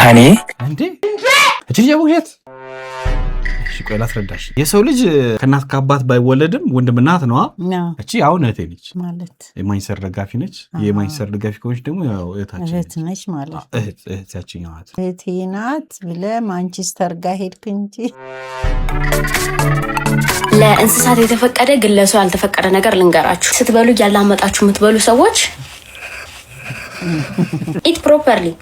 ሀኒ እንዴ እቺ የቡሄት እሺ ቆይ ላስረዳሽ የሰው ልጅ ከናት ከአባት ባይወለድም ወንድምና እናት ነው እቺ አሁን እህቴ ነች ማለት የማይንሰር ደጋፊ ነች የማይንሰር ደጋፊ ከሆነች ደግሞ ያው እህት ነች ማለት እህት ያቺኛው እህቴ ናት ብለ ማንቸስተር ጋር ሄድክ እንጂ ለእንስሳት የተፈቀደ ግን ለሰው ያልተፈቀደ ነገር ልንገራችሁ ስትበሉ ያላመጣችሁ የምትበሉ ሰዎች eat properly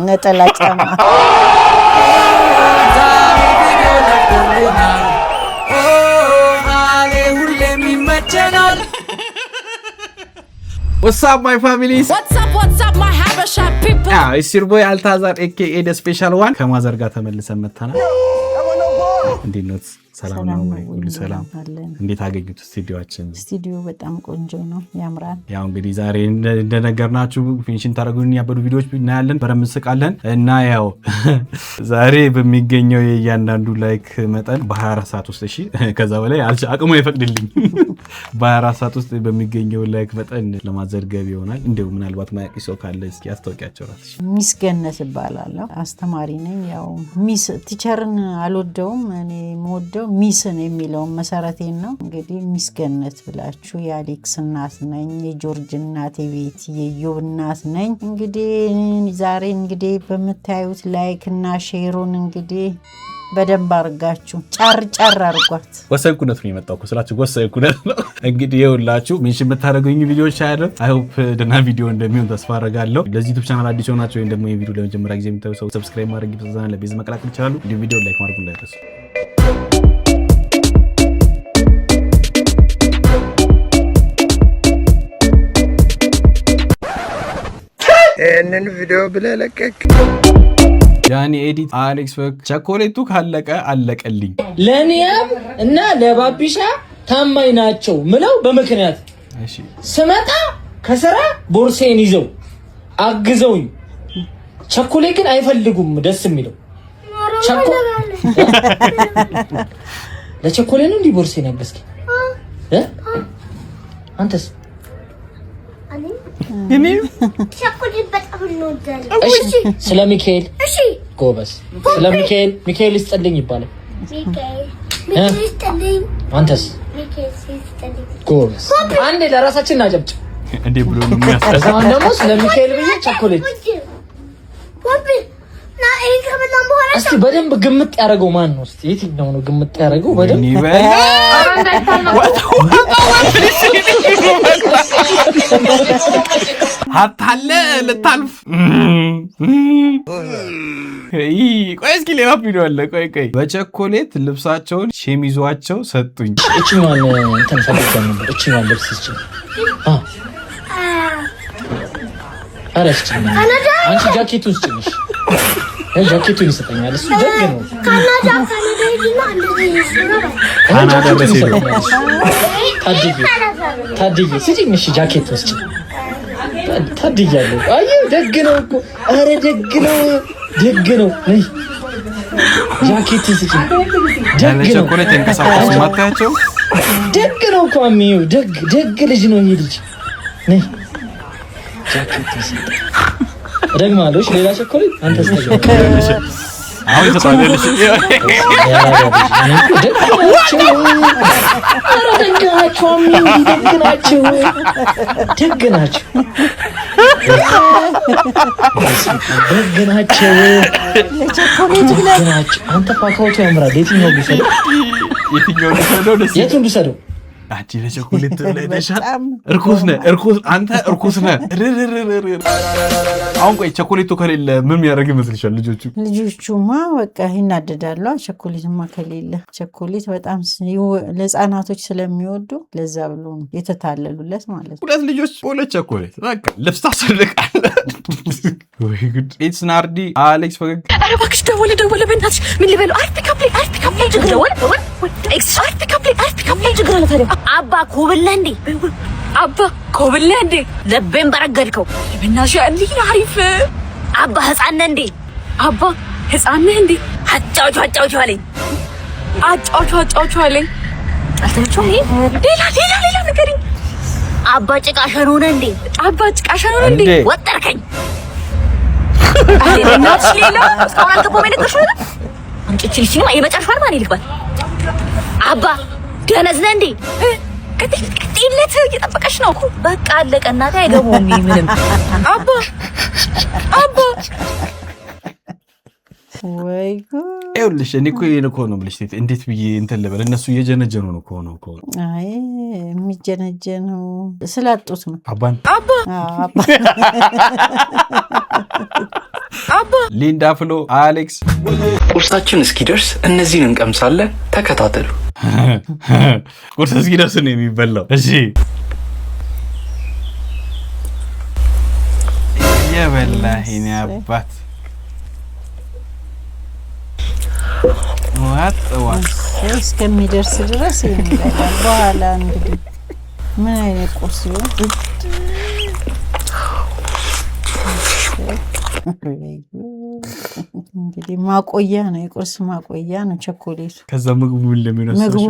ነጠላ ጫማ What's up my families? What's up my Habesha people? It's your boy Altazar aka the special one. ከማዘር ጋር ተመልሰን መጣናል። እንዴት ነው? ሰላም ነው ወይ? ሁሉ ሰላም። እንዴት አገኙት ስቱዲዮአችን? ስቱዲዮ በጣም ቆንጆ ነው፣ ያምራል። ያው እንግዲህ ዛሬ እንደነገርናችሁ ፊኒሽን ታረጉኝ ያበዱ ቪዲዮዎች እናያለን፣ በረምስቃለን እና ያው ዛሬ በሚገኘው የእያንዳንዱ ላይክ መጠን በ24 ሰዓት ውስጥ እሺ፣ ከዛ በላይ አቅሙ አይፈቅድልኝ በ24 ሰዓት ውስጥ በሚገኘው ላይክ መጠን ለማዘርገብ ይሆናል። እንደው ምናልባት ማያቂ ሰው ካለ እስኪ አስተዋውቂያቸው ራስሽ። ሚስ ገነት እባላለሁ፣ አስተማሪ ነኝ። ያው ሚስ ቲቸርን አልወደውም፣ እኔ የምወደው ሚስን የሚለው መሰረቴን ነው። እንግዲህ ሚስ ገነት ብላችሁ የአሌክስ እናት ነኝ፣ የጆርጅ እናት፣ የቤት የዮብ እናት ነኝ። እንግዲህ ዛሬ እንግዲህ በመታዩት ላይክ እና ሼሩን እንግዲህ በደንብ አርጋችሁ ጫር አርጓት። ወሰንኩነት ነው የመጣው ስላችሁ ወሰንኩነት ነው። እንግዲህ ይኸውላችሁ ሜንሽን የምታደርጉኝ ቪዲዮዎች አይደል? አይ ሆፕ ደህና ቪዲዮ እንደሚሆን ተስፋ አደርጋለሁ። ለዚህ ዩቲዩብ ቻናል አዲስ ሆናችሁ ወይም ደግሞ ይሄ ቪዲዮ ለመጀመሪያ ጊዜ የምታዩ ሰው ሰብስክራይብ ማድረግ ይተዛና ለቤዝ መቀላቀል ይችላሉ። እንዲሁ ቪዲዮ ላይክ ማድረግ እንዳይረሱ። ይህንን ቪዲዮ ብለህ ለቀቅ። ያኒ ኤዲት አሌክስ ፈክ ቸኮሌቱ ካለቀ አለቀልኝ። ለኒያም እና ለባቢሻ ታማኝ ናቸው ምለው በመክንያት እሺ ስመጣ ከስራ ቦርሴን ይዘው አግዘውኝ ቸኮሌት ግን አይፈልጉም። ደስ የሚለው ለቸኮሌት ነው እንዲህ ቦርሴን ያገዝከኝ አንተስ? እኔ ቸኮሌት በጣም ነው ደል እሺ ስለ ሚካኤል እሺ ጎበስ ስለ ሚካኤል ይስጥልኝ ይባላል። ሚካኤል ይስጥልኝ። አንተስ? ሚካኤል ይስጥልኝ። ጎበስ አንዴ ለራሳችን እናጨብጭብ እንዴ ብሎ ነው የሚያስጠላው። ደግሞ ስለ ሚካኤል ብዬ ቸኮሌት ወብ ና ከበላን በኋላ እስቲ በደንብ ግምት ያደረገው ማን ነው? እስቲ የትኛው ነው ግምት ያደረገው? በደንብ አታለ ልታልፍ ቆይ እስኪ ሌላ ቪዲዮ አለ። ቆይ በቸኮሌት ልብሳቸውን ሸሚዟቸው ሰጡኝ። እቺማን እንትን ፈልገን ነበር። እቺማን ልብስ እቺ አረስቺ አንቺ ጃኬቱን ስጭኝሽ ጃኬቱን ይሰጠኛል። እሱ ደግ ነው። ካናዳ በሴሎ ታድዬ ስጭኝሽ ጃኬቱን ስጭኝ። ታድያለሁ። አይ ደግ ነው እኮ አረ ደግ ነው። ነይ ጃኬት ስጭኝ። ደግ ነው። ቸኮሌት እንከሳቀስ ማታቸው ደግ ነው እኮ አሚው ደግ ልጅ ነው ይሄ ልጅ። ነይ ጃኬት ስጭኝ። ደግማለሽ ሌላ ቸኮሌት አንተ ስጠኝ። አሁን ተጣለልሽ ደግ ናቸው። አንተ ፓካውቱ ያምራል። የትኛው ልውሰደው? የቱን ልውሰደው? አንቺ ለቸኮሌት ላይ ተሻል እርኩስ አንተ እርኩስ ነህ። አሁን ቆይ ቸኮሌቱ ከሌለ ምን ያደርግ ይመስልሻል? ልጆቹማ በቃ ይናደዳሉ። ቸኮሌትማ ከሌለ ቸኮሌት በጣም ለህፃናቶች ስለሚወዱ ለዛ ብሎ ነው የተታለሉለት ማለት ነው። ሁለት ልጆች ሁለት ቸኮሌት በቃ ልብስ ታሰልቃለ። ወይ ጉድ! ኢትስ ናርዲ አሌክስ ፈገግ። ኧረ እባክሽ ደወለ በእናትሽ ምን ልበለው? አርፒ ካፕሌ ደወለ አባ ኮብለ እንዴ ለቤን በረገድከው በእናትሽ እንዴ አሪፍ አባ ህፃን ነህ እንዴ? አባ ህፃን ነህ እንዴ? አጫውቹ አለኝ። አልተቻው ሌላ ንገሪኝ። አባ ጭቃ ሸኖ ነህ እንዴ? ወጠርከኝ እናትሽ ሌላ እስካሁን አልገባም አይነግርሽም ነበር አንቺ ነው የመጨረሻው ማን ይልባል አባ ደነዝ ነህ እንዴ ከጥቂት እየጠበቀሽ ነው እኮ በቃ አለቀ እናቴ አይገቡም ምንም አባ ወይ ይኸውልሽ እኔ እኮ ይሄን እኮ ነው ብለሽ እንዴት ብዬ እንትን ልበል እነሱ እየጀነጀኑ ነው እኮ አይ የሚጀነጀነው ስላጡት ነው አባ ሊንዳ ፍሎ አሌክስ ቁርሳችን እስኪደርስ እነዚህን እንቀምሳለን ተከታተሉ ቁርስ እስኪደርስ ነው የሚበላው እሺ የበላሂኔ አባት ዋት እስከሚደርስ ድረስ ይላል በኋላ እንግዲህ ምን አይነት ቁርስ ይሆን እንግዲህ ማቆያ ነው የቁርስ ማቆያ ነው ቸኮሌቱ ከዛ ምግቡ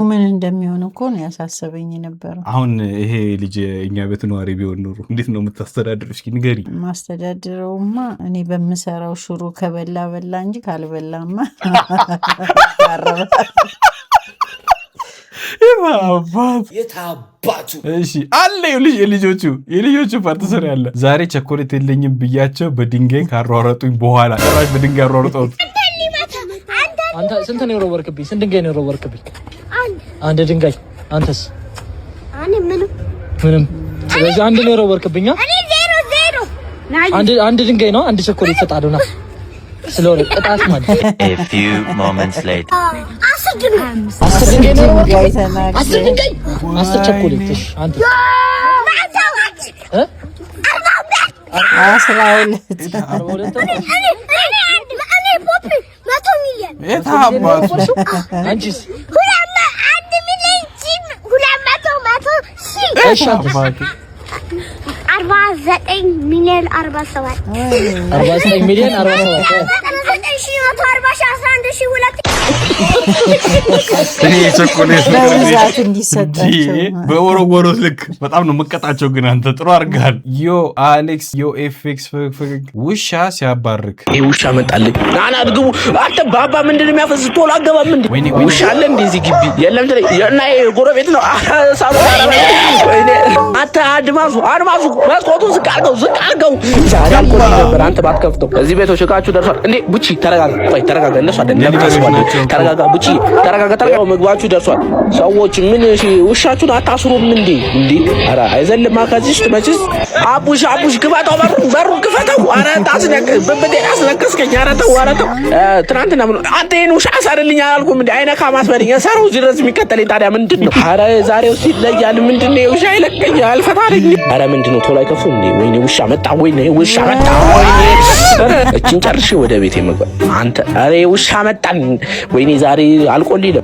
ምን እንደሚሆን እኮ ነው ያሳሰበኝ ነበር አሁን ይሄ ልጅ እኛ ቤት ነዋሪ ቢሆን ኖሮ እንዴት ነው የምታስተዳድረው እስኪ ንገሪ ማስተዳድረውማ እኔ በምሰራው ሽሮ ከበላ እንጂ ካልበላማ የታባቱ እሺ አለ የልጆቹ ፓርት ስራ ያለ ዛሬ ቸኮሌት የለኝም ብያቸው በድንጋይ ካሯሯጡኝ በኋላ ጭራሽ በድንጋይ አሯሯጡት አንተ ስንት ነው የወረወርክብኝ ስንት ድንጋይ ነው የወረወርክብኝ አንድ ድንጋይ አንተስ እኔ ምንም ስለዚህ አንድ ነው የወረወርክብኝ እኔ ዜሮ አንድ ድንጋይ ነው አንድ ቸኮሌት ተጣዱና ስለሆነ ቅጣት ማለት A few moments later አስር ድንጋይ አስር ቸኮሌትሽ አንተ አንቺስ 49 ሚሊዮን 47 49 ሚሊዮን 47 በወረወሩት ልክ በጣም ነው መቀጣቸው ግን አንተ ጥሩ አድርጋል ዮ አሌክስ ዮ ኤፍኤክስ ውሻ ሲያባርክ ይሄ ውሻ መጣልኝ ናና አድግቡ አንተ ባባ ምንድነው የሚያፈስ ቶሎ አገባም እንዴ ውሻ አለ እንዴ እዚህ ግቢ የለም እና ጎረቤት ነው ሳሩ ወይኔ አታ አድማሱ መስኮቱን ዝቅ አድርገው ዛሬ አልቆ ነበር አንተ ባትከፍተው እዚህ ቤቶች እቃችሁ ደርሷል እንዴ ቡቺ ተረጋጋ እነሱ ተረጋጋ ቡቺ ተረጋጋ ምግባችሁ ደርሷል ሰዎች ምን እሺ ውሻችሁን አታስሩም እንዴ ኧረ አይዘልማ ከዚህ መችስ አቡሽ ግባታው በሩ ክፈተው ኧረ በበዴ አስለቀስከኝ ኧረ ተው ትናንትና አንተ ይሄን ውሻ አሳርልኝ አላልኩም እንዴ አይነካ ማስበልኝ ሰራው ድረስ የሚከተለኝ ታዲያ ምንድነው ኧረ ዛሬው ሲለያል ምንድነው ውሻ ይለቀኝ አልፈታልኝ ኧረ ምንድነው ቶሎ አይከፍቱም እንዴ ወይኔ ውሻ መጣ ወይኔ እቺን ጨርሼ ወደ ቤቴ መግባት አንተ ኧረ ውሻ መጣን ወይኔ ዛሬ አልቆልኝ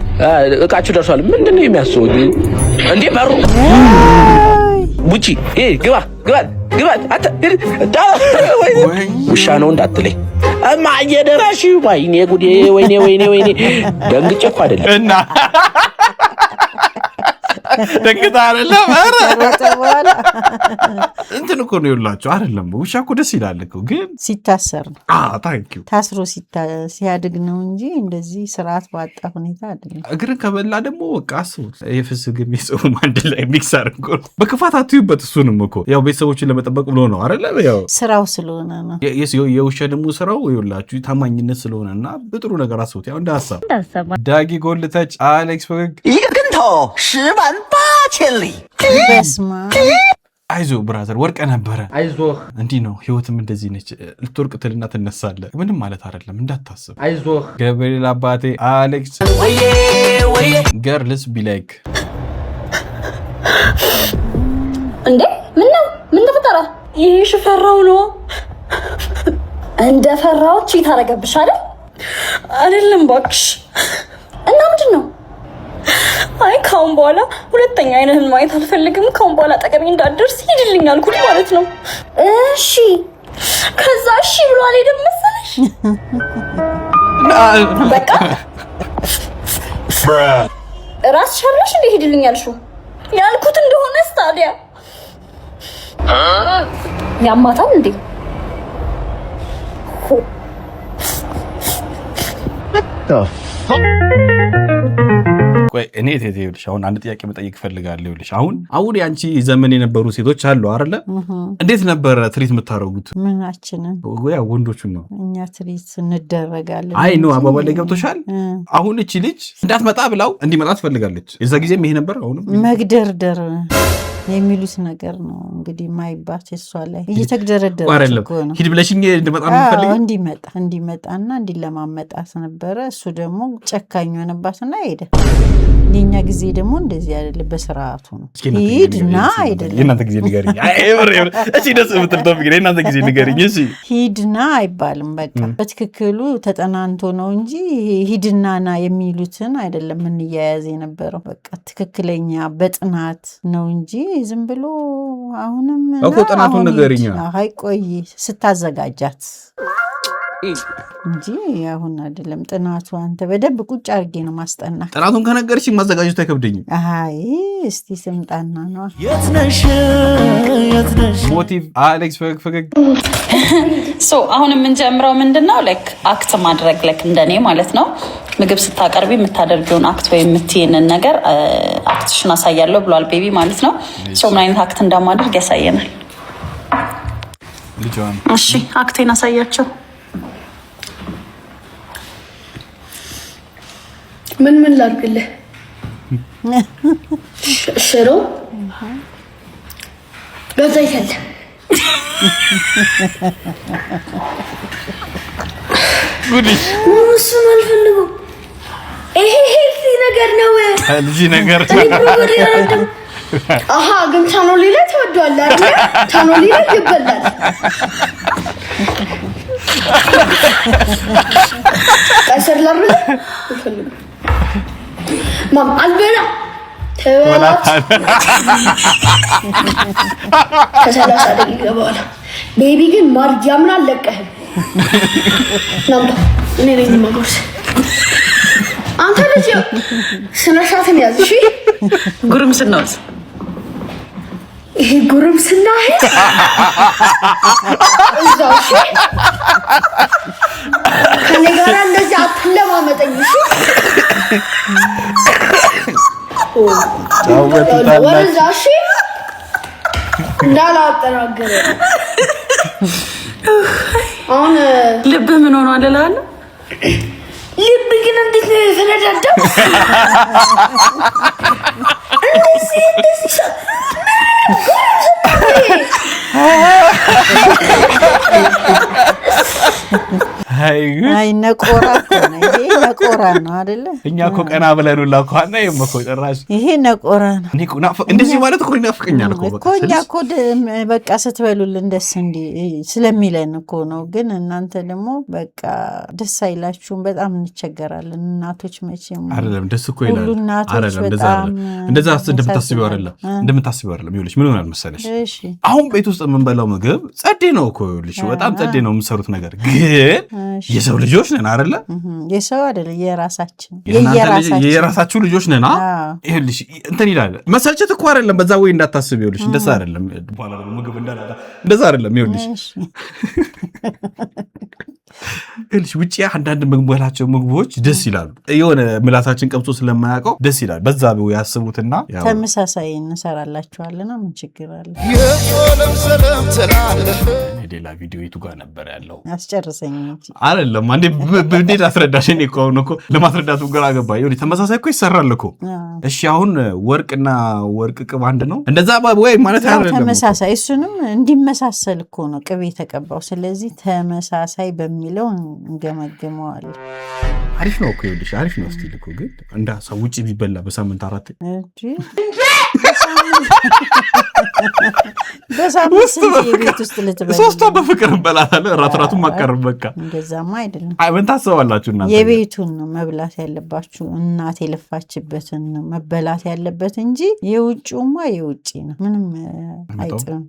እቃችሁ ደርሷል ምንድነው የሚያስወው እንዴ በሩ ቡቺ ግባ አተ ውሻ ነው እንዳትለኝ እማ እየደራሽ ወይኔ ጉዴ ወይኔ ደንግጬ እኮ አይደለም እና ደንግጣ አይደለም እንትን እኮ ነው ይላችሁ አይደለም ውሻ እኮ ደስ ይላል እኮ ግን ሲታሰር ነው ታንኪዩ ታስሮ ሲያድግ ነው እንጂ እንደዚህ ስርዓት ባጣ ሁኔታ አይደለም እግርን ከበላ ደግሞ በቃ አስቡት የፍስግም የጾም አንድ ላይ ሚክስ አድርጎ በክፋት አትዩበት እሱንም እኮ ያው ቤተሰቦችን ለመጠበቅ ብሎ ነው አይደለም ያው ስራው ስለሆነ ነው የውሻ ደግሞ ስራው ይላችሁ ታማኝነት ስለሆነና በጥሩ ነገር አስቡት ያው እንደ ሐሳብ ዳጊ ጎልተች አሌክስ ፈገግ ይግንቶ 108000里 በስማ አይዞ ብራዘር ወርቀ ነበረ አይዞህ እንዲህ ነው ህይወትም እንደዚህ ነች ልትወርቅ ትልና ትነሳለህ ምንም ማለት አይደለም እንዳታስብ አይዞህ ገብርኤል አባቴ አሌክስ ገርልስ ቢላይክ እንዴ ምን ተፈጠረ ይሄ ሽፈራው ነው እንደፈራው ቺት አረገብሽ አይደለም ባክሽ እና ምንድነው አይ ካሁን በኋላ ሁለተኛ አይነህን ማየት አልፈልግም ካሁን በኋላ ጠገቤ እንዳደርስ ሂድልኝ አልኩት ማለት ነው እሺ ከዛ እሺ ብሎ አልሄድም መሰለሽ በቃ ራስ ሸርሽ እንደ ሂድልኝ አልሽው ያልኩት እንደሆነ ታዲያ ያማታል እንዴ ቆይ እኔ ይኸውልሽ አሁን አንድ ጥያቄ መጠየቅ ፈልጋለሁ። ይኸውልሽ አሁን ያንቺ ዘመን የነበሩ ሴቶች አሉ አይደለ? እንዴት ነበር ትሪት የምታረጉት? ምናችንን ወይ ወንዶቹን ነው እኛ ትሪት እንደረጋለን። አይ ነው አባባል ላይ ገብቶሻል። አሁን እቺ ልጅ እንዳትመጣ ብላው እንዲመጣ ትፈልጋለች። የዛ ጊዜም ይሄ ነበር። አሁንም መግደርደር የሚሉት ነገር ነው እንግዲህ ማይባት እሷ ላይ እየተግደረደረች እኮ ነው። ሂድ ብለሽኝ እንድመጣ ነው የምፈልገው። እንዲመጣና እንዲለማመጣት ነበረ። እሱ ደግሞ ጨካኝ ሆነባትና ሄደ። የኛ ጊዜ ደግሞ እንደዚህ አይደለም፣ በስርዓቱ ነው። ሂድና አይደለም የእናንተ ጊዜ ንገሪኝ። እሺ ደስ የምትልተው ግን የእናንተ ጊዜ ንገሪኝ። እሺ ሂድና አይባልም። በቃ በትክክሉ ተጠናንቶ ነው እንጂ ሂድና ና የሚሉትን አይደለም እንያያዝ የነበረው። በቃ ትክክለኛ በጥናት ነው እንጂ ዝም ብሎ አሁንም እኮ ጥናቱን ንገሪኝ። አይ ቆይ ስታዘጋጃት እንጂ አሁን አይደለም ጥናቱ። አንተ በደንብ ቁጭ አድርጌ ነው ማስጠና። ጥናቱን ከነገርሽ ማዘጋጀቱ አይከብደኝም። አይ እስቲ ስምጣና ነው የትነሽ ሞቲቭ አሌክስ ፈገግ አሁን የምንጀምረው ምንድነው ላይክ አክት ማድረግ ላይክ እንደኔ ማለት ነው። ምግብ ስታቀርቢ የምታደርጊውን አክት ወይ የምትይንን ነገር አክትሽን አሳያለሁ ብሏል ቤቢ ማለት ነው። ምን አይነት አክት እንደማደርግ ያሳየናል። እሺ አክቴን አሳያቸው። ምን ላድርግልህ? ሽሮ በዛ ይተለ ጉዲሽ እሱን አልፈልግም። ይሄ ሄልዚ ነገር ነው። ሄልዚ ነገር አሃ ግን ታኖሊ ላይ ተወዷል አይደል? ታኖሊ ላይ ይበላል። ቀሰር ለምን አልፈልግም። ማም አልበላ ተወላት ከሰላሳ ደቂቃ በኋላ ቤቢ ግን ማርያምን አለቀህም። ናምጣ እኔ ነኝ የማጎርስ። አንተ ልጅ ስነ ስርዓትን ያዝ። እሺ ጉርምስናውስ ይሄ ጉርምስና እዛው እሺ ከኔ ጋር እንደዚህ አትለማመጠኝ። እሺ ወደዛ እሺ እንዳላጠራገረ አሁን ልብ ምን ሆኗል እላለሁ። ልብ ግን እንዴት ነው የተነዳደው? እንደዚህ አይ ነቆራ ነው ይሄ። ነቆራ ነው አይደለ? እኛ እኮ ቀና ብለን ሁላ እኮና የመኮ ጭራሽ ይሄ ነቆራ ነው። እኔ እኮ እንደዚህ ማለት እኮ ይናፍቀኛል እኮ በቃ እኛ እኮ በቃ ስትበሉልን ደስ እንዲ ስለሚለን እኮ ነው። ግን እናንተ ደግሞ በቃ ደስ አይላችሁም። በጣም እንቸገራለን እናቶች መቼም አይደለም ደስ እኮ ይላል። አይደለም እንደዛ እንደምታስቢው አይደለም ይኸውልሽ ምን ሆናል መሰለሽ? እሺ አሁን ቤት ውስጥ የምንበላው ምግብ ጸዴ ነው እኮ ይኸውልሽ በጣም ጸዴ ነው የምትሰሩት ነገር ግን የሰው ልጆች ነን አይደለ? የሰው አይደለ የራሳችሁ ልጆች ነን። ይኸውልሽ እንትን ይላል መሰልቸት እኮ አይደለም። በዛ ወይ እንዳታስብ ይኸውልሽ እንደዛ አይደለም። በኋላ ምግብ እንደዛ አይደለም። ይኸውልሽ ውጪ አንዳንድ ምግቦላቸው ምግቦች ደስ ይላሉ። የሆነ ምላሳችን ቀምሶ ስለማያውቀው ደስ ይላል። በዛ ነው ያስቡትና ተመሳሳይ እንሰራላችኋልና ምን ችግር አለ? ሌላ ቪዲዮ የቱ ጋር ነበር ያለው? አስጨርሰኝ እንጂ አይደለም አንዴ እንዴት አስረዳሽ? እኔ እኮ አሁን እኮ ለማስረዳቱ ግራ ገባ። ይኸውልሽ ተመሳሳይ እኮ ይሰራል እኮ። እሺ አሁን ወርቅና ወርቅ ቅብ አንድ ነው እንደዛ ወይ ማለት አይደለም። ተመሳሳይ እሱንም እንዲመሳሰል እኮ ነው ቅቤ የተቀባው። ስለዚህ ተመሳሳይ በሚለው እንገመግመዋለን። አሪፍ ነው እኮ ይኸውልሽ አሪፍ ነው። ስቲል እኮ ግን እንዳ ሰው ውጪ ቢበላ በሳምንት 4 እንጂ በሳምንት የቤት ውስጥ ልትበላ ሶስቷ በፍቅር እንበላለን። ራቱን ማቀርብ በቃ እንደዛማ አይደለም። አይ ምን ታስባላችሁ እናንተ? የቤቱን ነው መብላት ያለባችሁ። እናት የለፋችበትን ነው መበላት ያለበት እንጂ የውጭውማ የውጭ ነው ምንም አይጥም።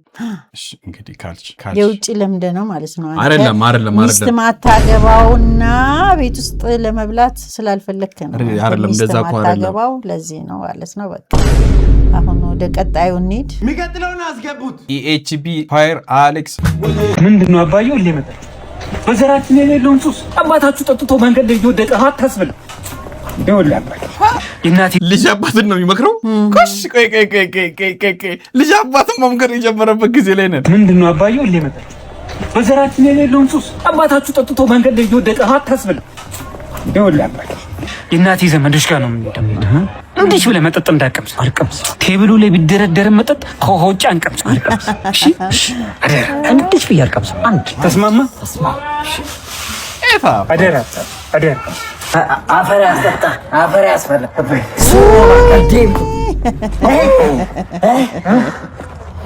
እሺ እንግዲህ ካልች የውጭ ለምደ ነው ማለት ነው። አይደለም ሚስት ማታገባውና ቤት ውስጥ ለመብላት ስላልፈለክ ነው አይደለም። እንደዛ እኮ አይደለም። ለዚህ ነው ማለት ነው። በቃ አሁን ወደ ቀጣዩ እንሂድ። የሚቀጥለውን አስገቡት። ኢኤችቢ ፋየር አሌክስ ምንድነው አባዬው? በዘራችን የሌለውን ሱስ አባታችሁ ጠጥቶ መንገድ ላይ እየወደቀ አታስብል። ይኸውልህ እናቴ ልጅ አባትን ነው የሚመክረው። ቆይ ልጅ አባትን መምከር የጀመረበት ጊዜ ላይ ነን። ምንድነው አባዬ ሁሌ መጣ። በዘራችን የሌለውን ሱስ አባታችሁ ጠጥቶ መንገድ ላይ እየወደቀ አታስብል። ይኸውልህ እናቴ ዘመዶች ጋር ነው የምንደምደው። እንዴት ብለህ መጠጥ እንዳቀምስ አልቀምስ። ቴብሉ ላይ ቢደረደር መጠጥ ከውጭ አንቀምስ አልቀምስ። እሺ አደራ እንዴት ብዬ አልቀምስ። አንድ ተስማማ? እሺ ኤፋ አደራ አደራ። አፈር ያስጠጣ አፈር ያስፈላ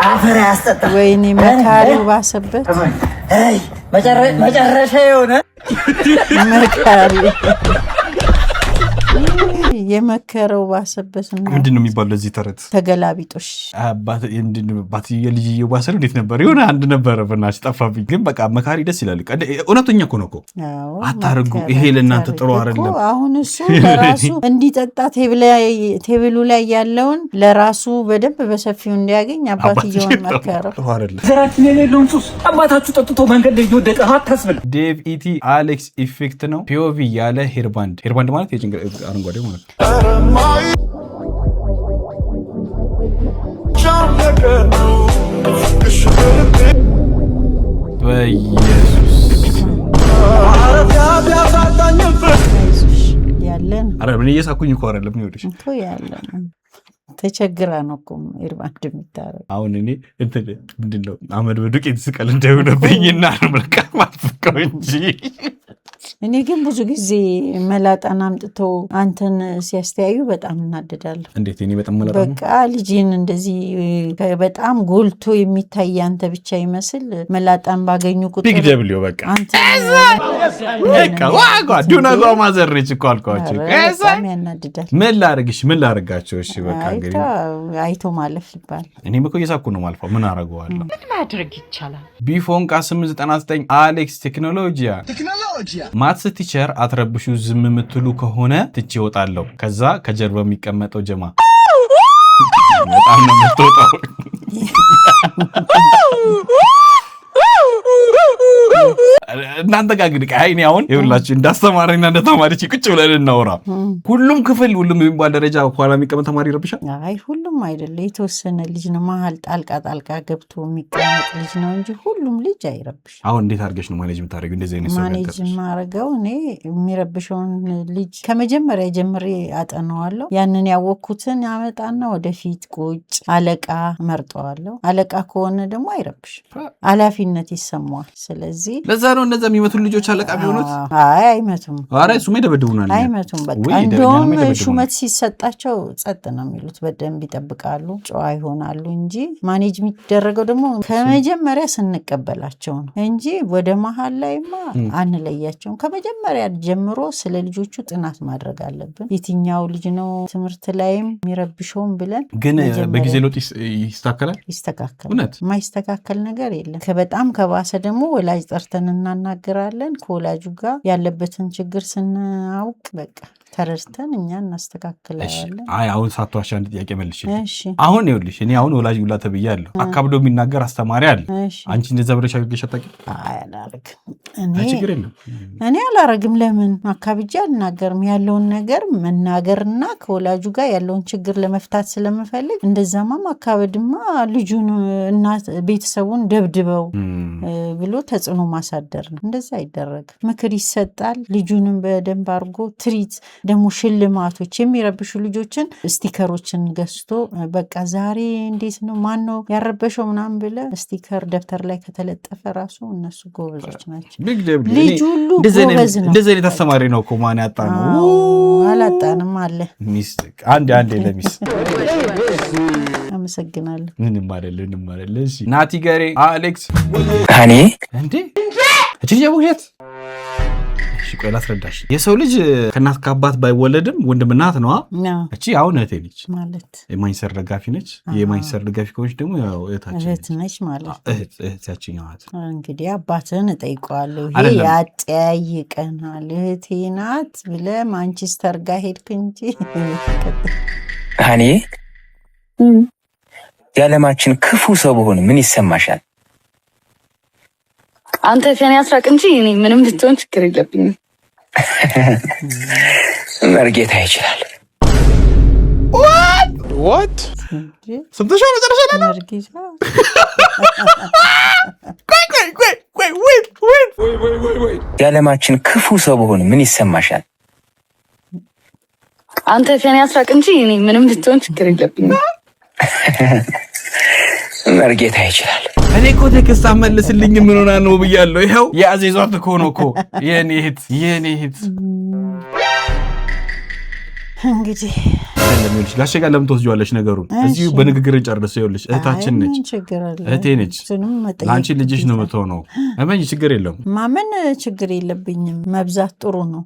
አፈር ያስጠጣ። ወይኔ መካሪው ባሰበት። መጨረሻ የሆነ መካሪ የመከረው ባሰበት። ምንድን ነው የሚባለው ለዚህ ተረት? ተገላቢጦሽ ባትዬ ልጅዬው ባሰሉ እንዴት ነበር? የሆነ አንድ ነበረ በእናትሽ ጠፋብኝ። ግን በቃ መካሪ ደስ ይላል። እውነተኛ እኮ ነው እኮ አታርጉ፣ ይሄ ለእናንተ ጥሩ አይደለም። አሁን እሱ ለራሱ እንዲጠጣ ቴብሉ ላይ ያለውን ለራሱ በደንብ በሰፊው እንዲያገኝ አባትየውን መከረው። ጥሩ አይደለም። ዘራችን የሌለውን ሱስ አባታችሁ ጠጥቶ መንገድ ላይ እየወደቀ አታስብል። ዴቭ ኢቲ አሌክስ ኢፌክት ነው። ፒኦቪ ያለ ሄርባንድ ማለት የጭንቅላት አረንጓዴ ማለት ነው። በኢየሱስ ያለን አረ ምን እየሳኩኝ እኮ አይደለም ነው ይወድሽ እኮ ያለን ተቸግራ ነው እኮ ኤርባንድ የምታረግ። አሁን እኔ እንትን ምንድነው አመድ በዱቄት ስቀል እንዳይሆነብኝና መልካ ማፍቀው እንጂ እኔ ግን ብዙ ጊዜ መላጣን አምጥተው አንተን ሲያስተያዩ በጣም እናደዳለሁ። እንዴት እኔ በጣም መላጣ በቃ ልጅን እንደዚህ በጣም ጎልቶ የሚታይ አንተ ብቻ ይመስል መላጣን ባገኙ ቁጥር ቢግ ደብሊው በቃ አንተ ዋጋ ዱናዛ ማዘርች እኮ አልኳቸው። በጣም ያናድዳል። ምን ላርጋቸው? እሺ በቃ እንግዲህ አይቶ ማለፍ ይባል። እኔም እኮ እየሳኩ ነው ማልፈው። ምን አረጋዋለሁ? ምን ማድረግ ይቻላል? ቢፎንቃ 899 አሌክስ ቴክኖሎጂያ ማትስ ቲቸር አትረብሹ፣ ዝም የምትሉ ከሆነ ትቼ እወጣለሁ። ከዛ ከጀርባ የሚቀመጠው ጀማ በጣም ነው የምትወጣው። እናንተ ጋር ግን አይኔ አሁን ይኸውላችሁ እንዳስተማሪና እንደተማሪች ቁጭ ብለን እናወራ። ሁሉም ክፍል ሁሉም የሚባል ደረጃ ኋላ የሚቀመጥ ተማሪ ይረብሻል? አይ ሁሉም አይደለም፣ የተወሰነ ልጅ ነው መሀል ጣልቃ ገብቶ የሚቀመጥ ልጅ ነው እንጂ ሁሉም ልጅ አይረብሽ። አሁን እንዴት አድርገሽ ነው ማኔጅ የምታደርጊው? እንደዚህ አይነት ሰው ማኔጅ የማደርገው እኔ የሚረብሸውን ልጅ ከመጀመሪያ ጀምሬ አጠናዋለሁ። ያንን ያወቅኩትን ያመጣና ወደፊት ቁጭ አለቃ መርጠዋለሁ። አለቃ ከሆነ ደግሞ አይረብሽ፣ ኃላፊነት ይሰማዋል። ስለዚህ ለዛ ነው እነዛ የሚመቱን ልጆች አለቃ ቢሆኑት። አይ አይመቱም። ኧረ እሱማ ይደበድቡናል። አይመቱም። በቃ እንደውም ሹመት ሲሰጣቸው ጸጥ ነው የሚሉት፣ በደንብ ይጠብቃሉ፣ ጨዋ ይሆናሉ እንጂ ማኔጅ የሚደረገው ደግሞ ከመጀመሪያ ስንቀበላቸው ነው እንጂ ወደ መሀል ላይማ አንለያቸውም። ከመጀመሪያ ጀምሮ ስለ ልጆቹ ጥናት ማድረግ አለብን። የትኛው ልጅ ነው ትምህርት ላይም የሚረብሸውም ብለን። ግን በጊዜ ለውጥ ይስተካከላል። እውነት የማይስተካከል ነገር የለም። በጣም ከባሰ ደግሞ ወላጅ ጠርተን እናናገራለን። ከወላጁ ጋር ያለበትን ችግር ስናውቅ በቃ ተረድተን እኛ እናስተካክላለን። አይ አሁን ሳትዋሽ አንድ ጥያቄ መልሽ። አሁን ይኸውልሽ እኔ አሁን ወላጅ ሁላ ተብያለሁ። አካብዶ የሚናገር አስተማሪ አለ። አንቺ እንደዛ ብለሽ አድርገሽ አታውቂም? አይ አላረግም። ችግር የለም እኔ አላረግም። ለምን አካብጄ አልናገርም? ያለውን ነገር መናገርና ከወላጁ ጋር ያለውን ችግር ለመፍታት ስለምፈልግ። እንደዛማ ማካበድማ ልጁን እናት ቤተሰቡን ደብድበው ብሎ ተጽዕኖ ማሳደር ነው። እንደዛ አይደረግም። ምክር ይሰጣል። ልጁንም በደንብ አድርጎ ትሪት ደግሞ ሽልማቶች የሚረብሹ ልጆችን ስቲከሮችን ገዝቶ በቃ ዛሬ እንዴት ነው ማን ነው ያረበሸው ምናምን ብለ ስቲከር ደብተር ላይ ከተለጠፈ ራሱ እነሱ ጎበዞች ናቸው። ልጅ ሁሉ ጎበዝ ነው። እንደዚህ አይነት አስተማሪ ነው እኮ ማን ያጣ ነው? አላጣንም አለ ሚስ አንድ ለሚስ አመሰግናለሁ። ምንም አይደለ። እሺ ናቲ ገሬ አሌክስ እኔ እንዴ እቺ የቡሄት እሺ ቆይ ላስረዳሽ። የሰው ልጅ ከእናት ከአባት ባይወለድም ወንድም እናት ነዋ። እቺ አሁን እህቴ ነች ማለት የማይንሰር ደጋፊ ነች። የማይንሰር ደጋፊ ከሆነች ደግሞ ያው እህት ነች ማለት እህት ያቺኛው ናት። እንግዲህ አባትህን እጠይቀዋለሁ። ይሄ ያጠያይቀናል። እህቴ ናት ብለህ ማንቸስተር ጋር ሄድክ እንጂ እኔ የዓለማችን ክፉ ሰው በሆነ ምን ይሰማሻል? አንተ ከኔ አስራቅ እንጂ እኔ ምንም ብትሆን ችግር የለብኝም። መርጌታ ይችላል። what ሰምተሻል? መጨረሻ ላይ መርጌታ የዓለማችን ክፉ ሰው ብሆን ምን ይሰማሻል? አንተ ከኔ አስራቅ እንጂ እኔ ምንም ብትሆን ችግር የለብኝም። መርጌታ ይችላል። እኔ እኮ ቴክስት አመልስልኝ ምን ሆና ነው ብያለሁ። ይኸው የአዜዟት እኮ ነው እኮ የኔ እህት እንግዲህ ለምንሽ ጋሼ ጋር ለምን ትወስጂዋለሽ ነገሩን? እዚሁ በንግግር እንጨርስ። ይኸውልሽ እህታችን ነች፣ እህቴ ነች። ለአንቺ ልጅሽ ነው የምትሆነው። እመኝ ችግር የለውም። ማመን ችግር የለብኝም። መብዛት ጥሩ ነው።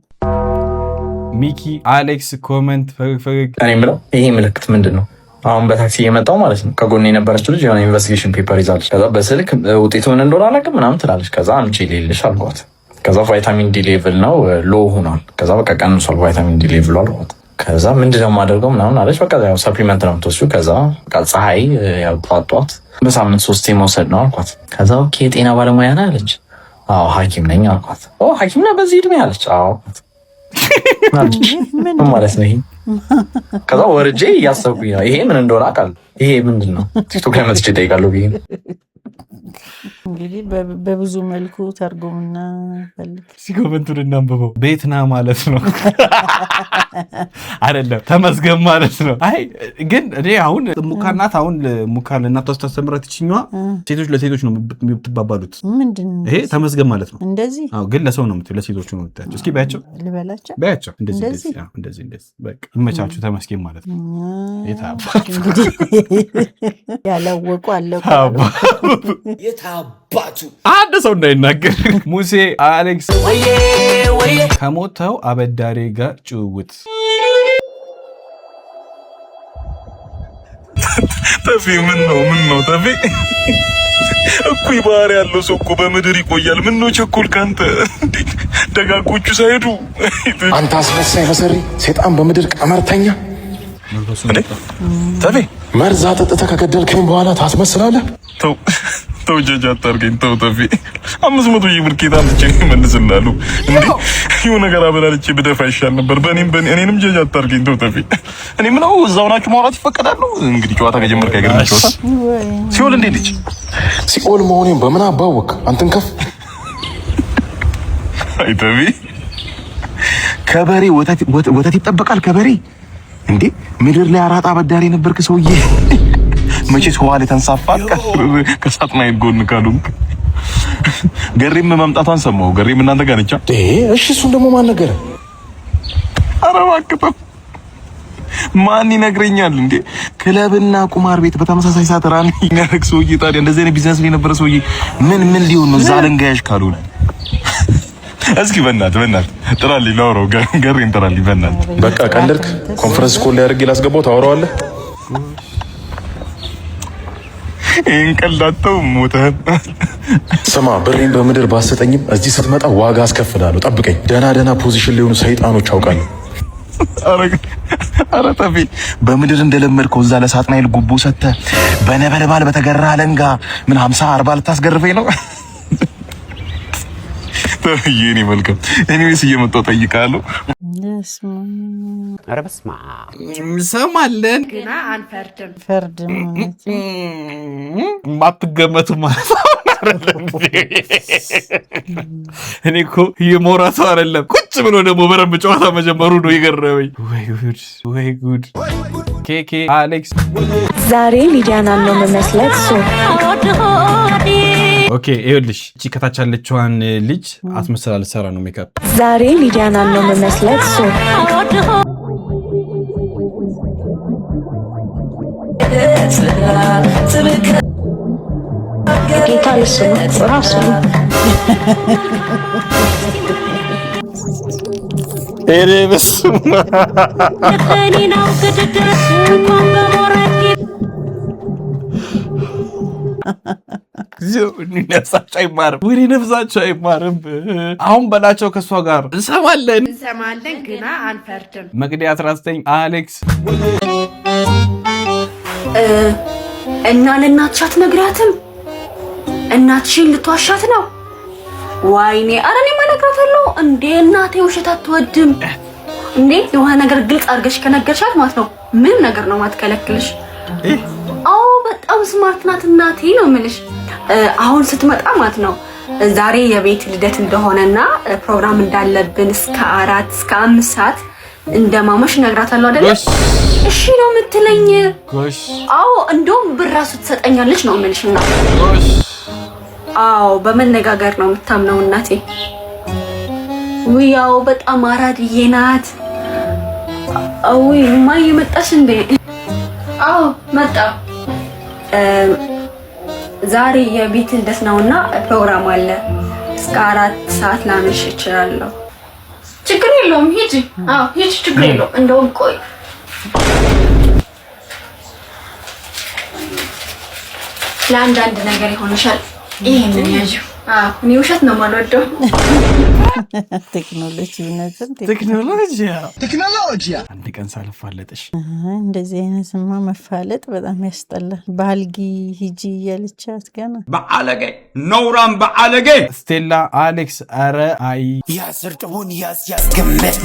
ሚኪ አሌክስ ኮመንት ፈገግ እኔ የምለው ይሄ ምልክት ምንድን ነው? አሁን በታክሲ እየመጣው ማለት ነው ከጎን የነበረችው ልጅ የሆነ ኢንቨስቲጌሽን ፔፐር ይዛለች። ከዛ በስልክ ውጤቱ ምን እንደሆነ አላውቅም ምናምን ትላለች። ከዛ አምጪ ልልሽ አልኳት። ከዛ ቫይታሚን ዲ ሌቭል ነው ሎ ሆኗል። ከዛ በቃ ቀንሷል ቫይታሚን ዲ ሌቭሉ አልኳት። ከዛ ምንድነው የማደርገው ምናምን አለች። በቃ ያው ሰፕሊመንት ነው የምትወስጂው። ከዛ በቃ ፀሐይ ያው ጧት በሳምንት 3 መውሰድ ነው አልኳት። ከዛ ኦኬ የጤና ባለሙያ ነህ አለች። አዎ ሐኪም ነኝ አልኳት። ኦ ሐኪም ነህ በዚህ እድሜ አለች። አዎ ምን ማለት ነው ይሄ? ከዛ ወርጄ እያሰብኩኝ ነው ይሄ ምን እንደሆነ አውቃለሁ። ይሄ ምንድን ነው ቲክቶክ ላይ መጥቼ እጠይቃለሁ ብዬ እንግዲህ በብዙ መልኩ ተርጉምና ፈልግ ሲኮመንቱን እናንብበው። ቤትና ማለት ነው አይደለም ተመስገን ማለት ነው። አይ ግን እኔ አሁን ሙካናት አሁን ሙካን እናቷ ስታስተምራት ይችኛዋ ሴቶች ለሴቶች ነው የምትባባሉት። ምንድነው ይሄ ተመስገን ማለት ነው እንደዚህ? አዎ ግን ለሰው ነው የምትለው ለሴቶቹ ነው የምትያቸው። እስኪ ባያቸው እንደዚህ በቃ ይመቻችሁ ተመስገን ማለት ነው። ያላወቁ አለቁ የታባቱ አንድ ሰው እንዳይናገር። ሙሴ አሌክስ ከሞተው አበዳሪ ጋር ጭውውት። ተፌ ምን ነው ተፌ እኩይ ባህሪ ያለው ሰው እኮ በምድር ይቆያል። ምን ነው ቸኮልክ አንተ? ደጋጎቹ ሳይሄዱ አንተ አስመሳይ መሰሪ ሰይጣን በምድር ቀመርተኛ ተፌ መርዛ ጠጥተህ ከገደልከኝ በኋላ ታስመስላለህ። ተው ጀጃ አታርገኝ ተው ተፌ 500 ሺህ ብር ኬታ አምጥቼ መልስላሉ እንዴ ይሁ ነገር አበላልቼ ብደፋ ይሻል ነበር። እኔንም ጀጃ አታርገኝ ተው ተፌ። እኔ ምነው እዛው ናችሁ ማውራት ይፈቀዳሉ? እንግዲህ ጨዋታ ከጀመርክ አይገርም ጨዋታ ሲኦል እንዴ ልጅ ሲኦል መሆኔን በምን አባወቅ? አንተን ከፍ አይ ተፌ ከበሬ ወተት ይጠበቃል ከበሬ እንዴ ምድር ላይ አራጣ አበዳሪ ነበርክ ሰውዬ። መቼ ሰዋለ ተንሳፋል ከሳጥናኤል ጎን ካሉ ገሪም መምጣቷን ሰማው። ገሪም እናንተ ጋር ነች። እሺ እሱን ደግሞ ማን ነገረ? ኧረ እባክህ ማን ይነግረኛል እንዴ? ክለብና ቁማር ቤት በተመሳሳይ ሰዓት ራን የሚያደርግ ሰውዬ ታዲያ እንደዚህ አይነት ቢዝነስ ላይ የነበረ ሰውዬ ምን ሊሆን ነው? ዛለንጋያሽ ካልሆነ እስኪ በእናትህ ጥራልኝ ላውራው። ገሪም ጥራልኝ በእናትህ። በቃ ቀለድክ። ኮንፈረንስ ኮል ላይ አድርጌ ላስገባው ታወራዋለህ። ይሄን ቀላተው ሞተህ ስማ፣ ብሬን በምድር ባሰጠኝም እዚህ ስትመጣ ዋጋ አስከፍላለሁ። ጠብቀኝ። ደህና ፖዚሽን ላይ ሆኑ ሰይጣኖች አውቃለሁ። ኧረ ተፌ በምድር እንደለመድከው እዛ ለሳጥናኤል ጉቦ ሰጥተህ በነበልባል በተገራ አለንጋ ምን 50-40 ልታስገርፈኝ ነው? ይሄኔ መልካም ኤኒዌይስ እየመጣሁ ጠይቃለሁ። ኧረ በስመ አብ እንሰማለን ግና አንፈርድም። ፈርድም ማትገመቱ ማለት አይደለም። እኔ እኮ የሞራቱ አይደለም ቁጭ ብሎ ደግሞ በረም ጨዋታ መጀመሩ ነው የገረመኝ። ወይ ጉድ ኬኬ አሌክስ ዛሬ ሊዲያና ነው የምመስለት ሶ ኦኬ ይኸውልሽ እቺ ከታች ያለችዋን ልጅ አስመሰላ ልትሰራ ነው ሜካፕ። ዛሬ ሊዲያና ነው የምመስለት ሶ ጌታ ልስሙ ራሱ ነፍሳቸው አይማርም። ወሬ ነፍሳቸው አይማርም። አሁን በላቸው ከእሷ ጋር እንሰማለን ግና አንፈርድም። መቅዲ 19 አሌክስ እና ለእናትሽ አትነግራትም? እናትሽን ልትዋሻት ነው? ወይኔ ኧረ እኔ ማነግራታለሁ እንዴ እናቴ ውሸት አትወድም እንዴ የሆነ ነገር ግልጽ አድርገሽ ከነገርሻት ማለት ነው ምን ነገር ነው ማትከለክልሽ አዎ በጣም ስማርት ናት እናቴ ነው የምልሽ አሁን ስትመጣ ማለት ነው ዛሬ የቤት ልደት እንደሆነና ፕሮግራም እንዳለብን እስከ 4 እስከ 5 ሰዓት እንደማመሽ ነግራታለሁ አይደል እሺ ነው የምትለኝ አዎ እንደውም ብራሱ ትሰጠኛለች ነው የምልሽ እና አዎ በመነጋገር ነው የምታምነው እናቴ ውያው በጣም አራድዬ ናት አዎ ማይ መጣሽ እንዴ አዎ መጣ ዛሬ የቤት ልደት ነውና ፕሮግራም አለ እስከ 4 ሰዓት ላመሽ እችላለሁ ችግር የለውም ሂጂ አዎ ሂጂ ችግር የለውም እንደውም ቆይ ለአንዳንድ ነገር ይሆንሻል ይሄንን ያዥ እኔ ውሸት ነው የማልወደው ቴክኖሎጂ አንድ ቀን ሳልፋለጥሽ እንደዚህ አይነትማ መፋለጥ በጣም ያስጠላል ባልጊ ሂጂ እያለቻት ገና በአለጌ ኖራም በአለጌ ስቴላ አሌክስ አረ አይ ያስርጥሁን ያስገመት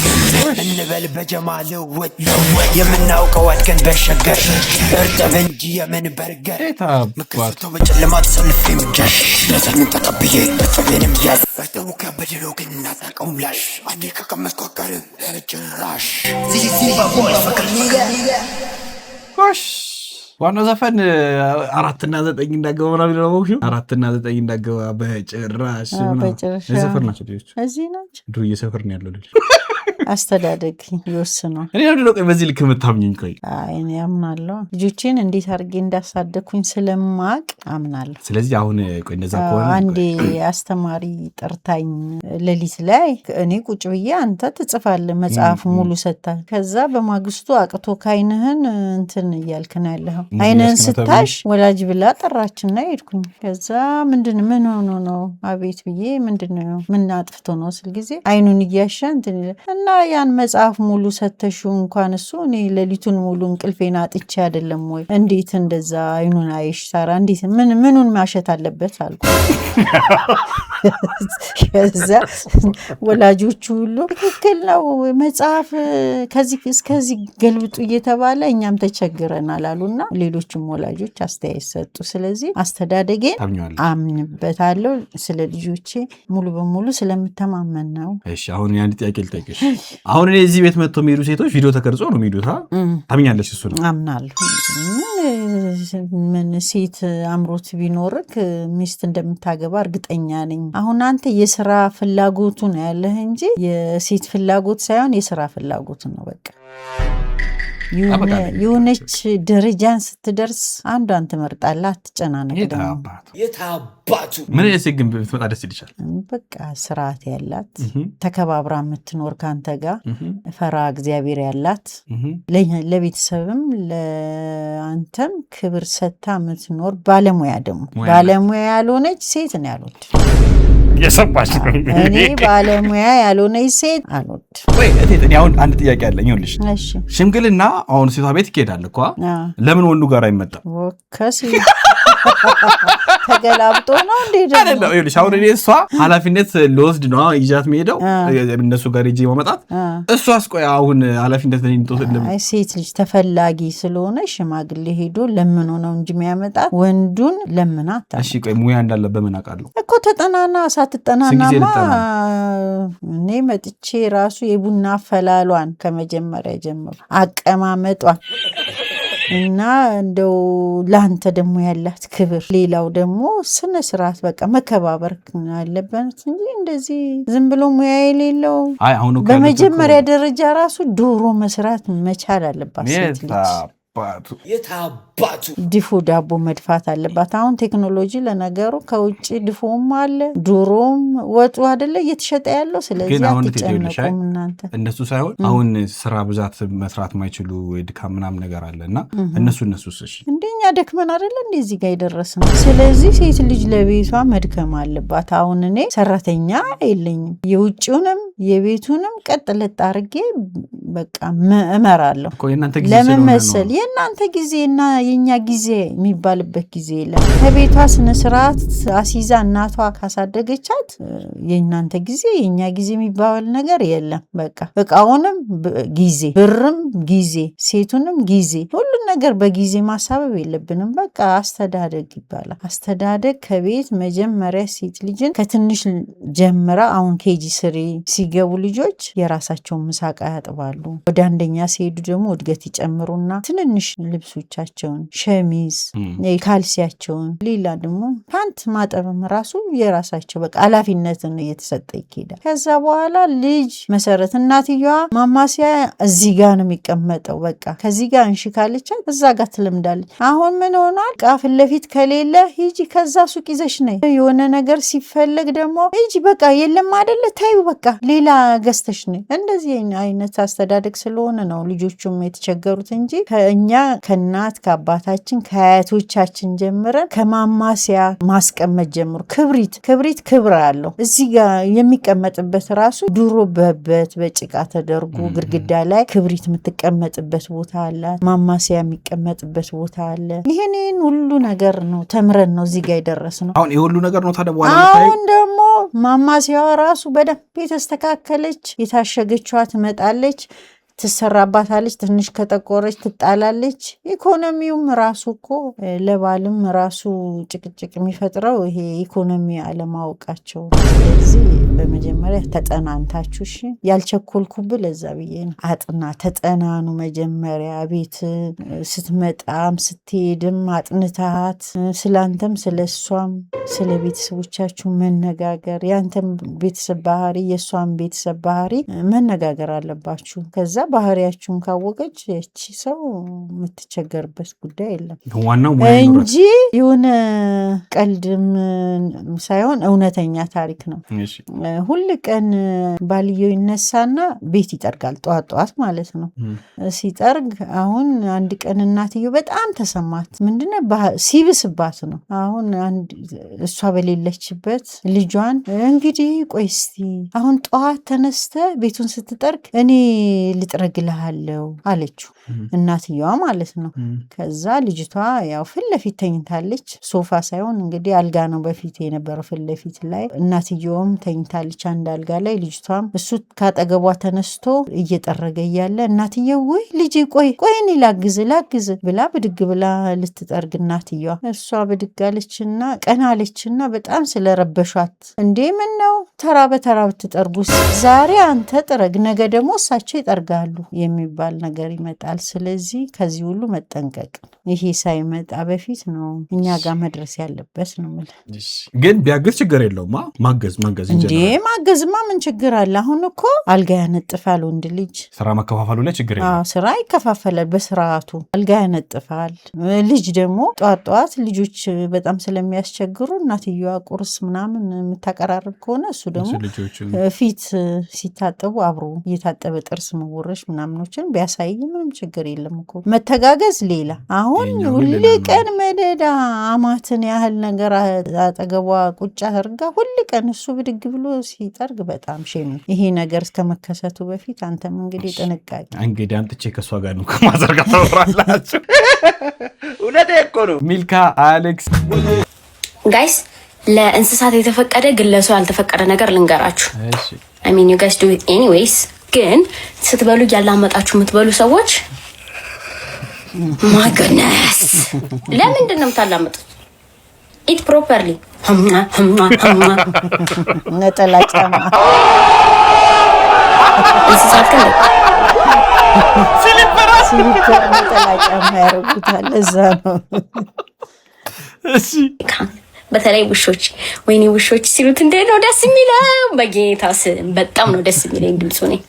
እንበል በጀማል ወጥ የምናውቀው አድገን በሸገር እርጥብ እንጂ የምን በርገር ምክንያቱ በጨለማት ሰልፍ ምጃሽ ለሰምን ተቀብዬ በጥቤንም ያዝ እርጥቡ ከበድለው ግን እናታቀውም ላሽ አንዴ ከቀመስኳቀር ጭራሽ ጎሽ ዋናው ዘፈን 4 እና 9 እንዳገባ ነው የሚለው 4 እና 9 እንዳገባ በጭራሽ የሰፈር ናቸው ልጆች እዚህ ናቸው ዱ የሰፈር ነው ያለው ልጅ አስተዳደግ ይወስነው እኔ ነው ቆይ በዚህ ልክ መታምኝኝ ቆይ እኔ አምናለሁ ልጆቼን እንዴት አድርጌ እንዳሳደኩኝ ስለማቅ አምናለሁ ስለዚህ አሁን ቆይ እንደዛ ከሆነ አንዴ አስተማሪ ጠርታኝ ሌሊት ላይ እኔ ቁጭ ብዬ አንተ ትጽፋለህ መጽሐፍ ሙሉ ሰጣ ከዛ በማግስቱ አቅቶ ካይነህን እንትን እያልክ ነው ያለው አይነን ስታሽ ወላጅ ብላ ጠራችና ሄድኩኝ ከዛ ምንድን ምን ሆኖ ነው አቤት ብዬ ምንድነው ምን አጥፍቶ ነው ስል ጊዜ አይኑን እያሻ እንትን እና ያን መጽሐፍ ሙሉ ሰተሽው እንኳን እሱ እኔ ሌሊቱን ሙሉ እንቅልፌን አጥቼ አይደለም ወይ እንዴት እንደዛ አይኑን አይሽ ሳራ እንዴት ምኑን ማሸት አለበት አልኩ ከዛ ወላጆቹ ሁሉ ትክክል ነው መጽሐፍ ከዚህ እስከዚህ ገልብጡ እየተባለ እኛም ተቸግረናል አሉና ሌሎችም ወላጆች አስተያየት ሰጡ ስለዚህ አስተዳደጌን አምንበታለሁ ስለ ልጆቼ ሙሉ በሙሉ ስለምተማመን ነው እሺ አሁን ያን ጥያቄ ልጠይቅሽ አሁን እኔ እዚህ ቤት መጥቶ የሚሄዱ ሴቶች ቪዲዮ ተቀርጾ ነው የሚሄዱት ታምኛለሽ እሱ ነው አምናለሁ ምን ሴት አምሮት ቢኖርክ ሚስት እንደምታገባ እርግጠኛ ነኝ አሁን አንተ የሥራ ፍላጎቱ ነው ያለህ እንጂ የሴት ፍላጎት ሳይሆን የሥራ ፍላጎት ነው በቃ የሆነች ደረጃን ስትደርስ አንዷን ትመርጣለህ አትጨናነቅ የታባቱ ምን የሰግም ብትመጣ ደስ ይልሻል በቃ ስርዓት ያላት ተከባብራ የምትኖር ካንተ ጋር ፈራ እግዚአብሔር ያላት ለቤተሰብም ለአንተም ክብር ሰታ የምትኖር ባለሙያ ደግሞ ባለሙያ ያልሆነች ሴት ነው ያሉት የሰባሽ ነው እኔ ባለሙያ ያልሆነች ሴት አልወድ ወይ እኔ አሁን አንድ ጥያቄ አለኝ ይኸውልሽ ሽምግልና አሁን ሴቷ ቤት ይሄዳል እኮ ለምን ወንዱ ጋር አይመጣም ወከሲ ተገላብጦ ነው እንዴ አይደለም ይኸውልሽ አሁን እኔ እሷ ኃላፊነት ለወስድ ነው ይዛት መሄደው እነሱ ጋር ሂጂ ማመጣት እሷስ ቆይ አሁን ኃላፊነት አይ ሴት ልጅ ተፈላጊ ስለሆነ ሽማግሌ ሄዶ ለምን ነው እንጂ የሚያመጣት ወንዱን ለምናት እሺ ቆይ ሙያ እንዳለ በምን አውቃለሁ እኮ ተጠናና ሳትጠናናማ እኔ መጥቼ ራሱ የቡና ፈላሏን ከመጀመሪያ ጀምሮ አቀማመጧን እና እንደው ላንተ ደግሞ ያላት ክብር ሌላው ደግሞ ስነ ስርዓት በቃ መከባበር አለበት እንጂ እንደዚህ ዝም ብሎ ሙያ የሌለው በመጀመሪያ ደረጃ ራሱ ዶሮ መስራት መቻል አለባት ሴት ልጅ የታባቱ ድፎ ዳቦ መድፋት አለባት አሁን ቴክኖሎጂ ለነገሩ ከውጪ ድፎም አለ ዶሮም ወጡ አይደለ እየተሸጠ ያለው ስለዚህ አትጨነቁም እናንተ እንደሱ ሳይሆን አሁን ስራ ብዛት መስራት ማይችሉ ድካም ምናምን ነገር አለና እነሱስ እሺ እንደኛ ደክመን አይደለ እንደዚህ ጋር ይደረስና ስለዚህ ሴት ልጅ ለቤቷ መድከም አለባት አሁን እኔ ሰራተኛ የለኝም የውጪውንም የቤቱንም ቀጥለጥ አርጌ በቃ እመራለሁ ለምን መሰል የእናንተ ጊዜና የኛ ጊዜ የሚባልበት ጊዜ የለም። ከቤቷ ስነ ስርዓት አሲዛ እናቷ ካሳደገቻት የእናንተ ጊዜ የኛ ጊዜ የሚባል ነገር የለም። በቃ እቃውንም ጊዜ፣ ብርም ጊዜ፣ ሴቱንም ጊዜ፣ ሁሉን ነገር በጊዜ ማሳበብ የለብንም። በቃ አስተዳደግ ይባላል። አስተዳደግ ከቤት መጀመሪያ ሴት ልጅን ከትንሽ ጀምራ አሁን ኬጂ ስሪ ሲገቡ ልጆች የራሳቸውን ምሳቃ ያጥባሉ። ወደ አንደኛ ሲሄዱ ደግሞ እድገት ይጨምሩና ትንንሽ ልብሶቻቸውን፣ ሸሚዝ፣ ካልሲያቸውን፣ ሌላ ደግሞ ፓንት ማጠብም ራሱ የራሳቸው በቃ ኃላፊነትን እየተሰጠ ይሄዳል። ከዛ በኋላ ልጅ መሰረት እናትየዋ ማማሲያ እዚህ ጋር ነው የሚቀመጠው። በቃ ከዚህ ጋር እንሺ ካለቻት እዛ ጋር ትለምዳለች። አሁን ምን ሆኗል? ፊት ለፊት ከሌለ ሂጂ ከዛ ሱቅ ይዘሽ ነይ። የሆነ ነገር ሲፈለግ ደግሞ ሂጂ በቃ የለም አይደለ ታዩ በቃ ሌላ ገዝተሽ ነይ። እንደዚህ አይነት አስተዳደግ ስለሆነ ነው ልጆቹም የተቸገሩት እንጂ ከእኛ ከእናት ከአባታችን ከአያቶቻችን ጀምረን ከማማሲያ ማስቀመጥ ጀምሮ ክብሪት ክብር አለው። እዚህ ጋር የሚቀመጥበት ራሱ ድሮ በበት በጭቃ ተደርጎ ግድግዳ ላይ ክብሪት የምትቀመጥበት ቦታ አለ። ማማሲያ የሚቀመጥበት ቦታ አለ። ይሄን ሁሉ ነገር ነው ተምረን ነው እዚህ ጋር የደረስነው። አሁን ይሄ ሁሉ ነገር ነው ታዲያ በኋላ አሁን ደግሞ ማማሲያዋ ራሱ በደንብ የተስተካከለች የታሸገችዋ ትመጣለች፣ ትሰራባታለች። ትንሽ ከጠቆረች ትጣላለች። ኢኮኖሚውም ራሱ እኮ ለባልም ራሱ ጭቅጭቅ የሚፈጥረው ይሄ ኢኮኖሚ አለማወቃቸው። ስለዚህ በመጀመሪያ ተጠናንታችሁ እሺ፣ ያልቸኮልኩብህ ለዛ ብዬ ነው። አጥና ተጠናኑ። መጀመሪያ ቤት ስትመጣም ስትሄድም አጥንታት ስላንተም ስለሷም ስለ ቤተሰቦቻችሁ መነጋገር፣ ያንተም ቤተሰብ ባህሪ የሷም ቤተሰብ ባህሪ መነጋገር አለባችሁ። ከዛ ባህሪያችሁን ካወቀች እቺ ሰው የምትቸገርበት ጉዳይ የለም እንጂ የሆነ ቀልድም ሳይሆን እውነተኛ ታሪክ ነው። ሁል ቀን ባልየው ይነሳና ቤት ይጠርጋል፣ ጠዋት ማለት ነው። ሲጠርግ አሁን አንድ ቀን እናትየው በጣም ተሰማት። ምንድነው ሲብስባት ነው። አሁን እሷ በሌለችበት ልጇን እንግዲህ ቆይ እስቲ አሁን ጠዋት ተነስተ ቤቱን ስትጠርግ እኔ ልጥረግልሃለሁ አለችው፣ እናትየዋ ማለት ነው። ከዛ ልጅቷ ያው ፊት ለፊት ተኝታለች። ሶፋ ሳይሆን እንግዲህ አልጋ ነው በፊት የነበረው ፊት ለፊት ላይ። እናትየውም ተኝታለች አንድ አልጋ ላይ። ልጅቷም እሱ ካጠገቧ ተነስቶ እየጠረገ እያለ እናትየው ወይ ልጄ ቆይ እኔ ላግዝ ብላ ብድግ ብላ ልትጠርግ እናትየዋ እሷ ብድግ አለችና ቀና አለችና በጣም ስለረበሿት እንዴ ምን ነው ተራ በተራ ብትጠርጉስ? ዛሬ አንተ ጥረግ ነገ ደግሞ እሳቸው ይጠርጋሉ የሚባል ነገር ይመጣል። ስለዚህ ከዚህ ሁሉ መጠንቀቅ ይሄ ሳይመጣ በፊት ነው እኛ ጋር መድረስ ያለበት ነው ማለት። ግን ቢያግዝ ችግር የለውም። ማገዝ እንዴ ማገዝማ ምን ችግር አለ? አሁን እኮ አልጋ ያነጥፋል ወንድ ልጅ። ስራ መከፋፈሉ ላይ ችግር የለም። ስራ ይከፋፈላል በስርዓቱ። አልጋ ያነጥፋል። ልጅ ደግሞ ጧት ልጆች በጣም ስለሚያስቸግሩ እናትየዋ ቁርስ ምናምን የምታቀራርብ ከሆነ እሱ ደግሞ ፊት ሲታጠቡ አብሮ እየታጠበ ጥርስ መወረሽ ምናምኖችን ቢያሳይ ምንም ችግር የለም እኮ። መተጋገዝ ሌላ። አሁን ሁሌ ቀን መደዳ አማትን ያህል ነገር አጠገቧ ቁጭ አድርጋ ሁሌ ቀን እሱ ብድግ ብሎ ሲጠርግ በጣም ሼም። ይሄ ነገር እስከመከሰቱ በፊት አንተም እንግዲህ ጥንቃቄ። እንግዲህ አንጥቼ ከሷ ጋር ነው ከማዘርጋ ታወራላችሁ። እውነቴ እኮ ነው። ሚልካ አሌክስ ጋይስ ለእንስሳት የተፈቀደ ግን ለሰው ያልተፈቀደ ነገር ልንገራችሁ። I mean you guys do it anyways። ግን ስትበሉ ያላመጣችሁ የምትበሉ ሰዎች my goodness ለምንድን ነው የምታላምጡት? eat properly። ነጠላ ጫማ እንስሳት ግን ሲሊፐር ነጠላ ጫማ ያደርጉታል። እዛ ነው እሺ። በተለይ ውሾች ወይኔ ውሾች ሲሉት እንዴት ነው ደስ የሚለው! በጌታ ስም በጣም ነው ደስ የሚለኝ ድምፁ። ነው